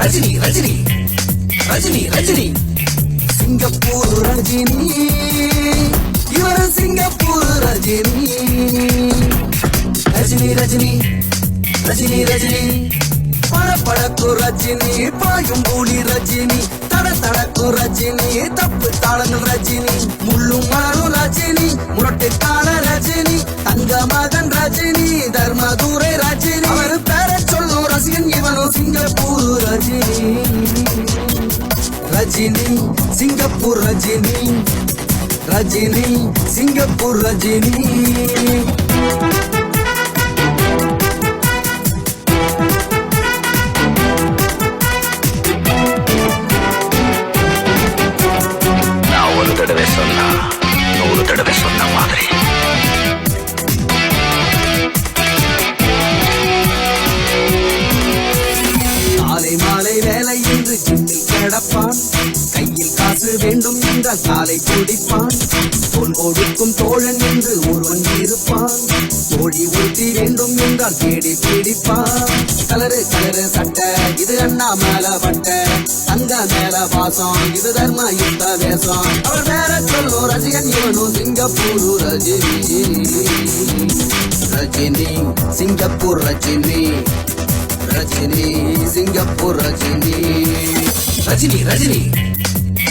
Rajini Rajini Rajini Rajini Singapore Rajini இவர் Singapore Rajini Rajini Rajini Rajini Rajini படப்படக்கு Rajini பாயும் பூலி ரஜினி தடக்கு ரஜினி தப்பு தாளங்கள் ரஜினி முள்ளும் மலரும் ரஜினி முரட்டு கால ரஜினி தங்க மகன் ரஜினி தர்மதுரை ரஜினி அவர் பேர சொல்லும் ரசிகன் இவனும் Singapore Rajini Rajini Singapore Rajini Rajini Singapore Rajini நூறு தடவை சொன்ன மாதிரி காலை மாலை வேலை என்று சின்னில் கிடப்பான் கையில் காசு வேண்டும் என்றால் காலை துடிப்பான் தோல் கொடுக்கும் தோழன் என்று ஒருவன் இருப்பான் தோழி ஒருத்தி வேண்டும் என்றால் தேடி பிடிப்பான் கலரு கலரு சட்டை இது அண்ணா மேல பட்ட தங்க மேல பாசம் இது தர்ம யுத்த தேசம் அவர் வேற சொல்லும் ரசிகன் இவனும் Singapore Rajini Rajini Singapore Rajini Rajini Singapore Rajini Rajini Rajini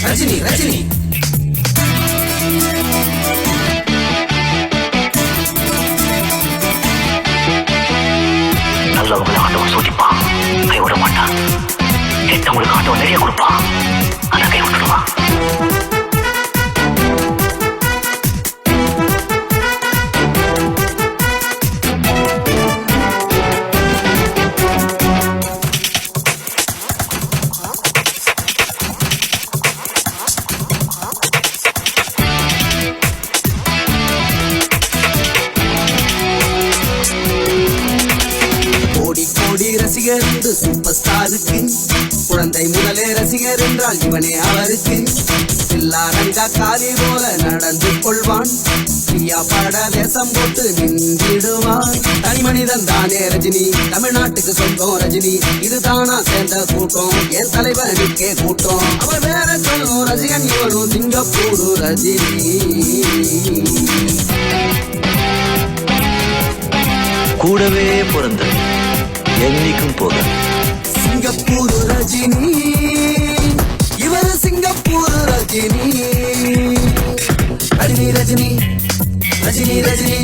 Rajini Rajini நல்லவங்களை ஆண்டவன் சோதிப்பான் கைவிட மாட்டான் கெட்டவங்களுக்கு ஆண்டவன் நிறைய கொடுப்பான் ஆனா கை விட்டுடுவான் ரசிகர் என்று சூப்பர் ஸ்டாருக்கு குழந்தை முதலே ரசிகர் என்றால் இவனே அவருக்கு எல்லாரங்கா காலி போல நடந்து கொள்வான் பிரியா பட தேசம் போட்டு நின்றிடுவான் தனி மனிதன் தானே ரஜினி தமிழ்நாட்டுக்கு சொந்தம் ரஜினி இதுதானா சேர்ந்த கூட்டம் என் தலைவனுக்கே கூட்டம் அவர் வேற சொல்லும் ரசிகன் இவனும் சிங்கப்பூர் ரஜினி கூடவே பிறந்த என்னைக்கும் போக சிங்கப்பூர் ரஜினி இவர் சிங்கப்பூர் ரஜினி ரஜினி ரஜினி ரஜினி ரஜினி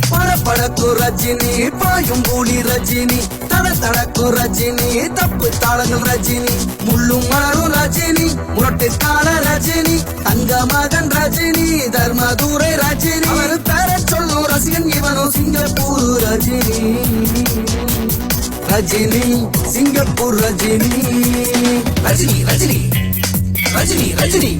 படப்படக்கு ரஜினி பாயும் பூலி ரஜினி தடக்கு ரஜினி தப்பு தாளங்கள் ரஜினி முள்ளும் மலரும் ரஜினி முரட்டு கால ரஜினி தங்க மகன் ரஜினி தர்மதுரை ரஜினி அவர் பேர சொல்லும் ரசிகன் இவனும் சிங்கப்பூர் ரஜினி ரஜினி சிங்கப்பூர் ரஜினி ரஜினி ரஜினி ரஜினி ரஜினி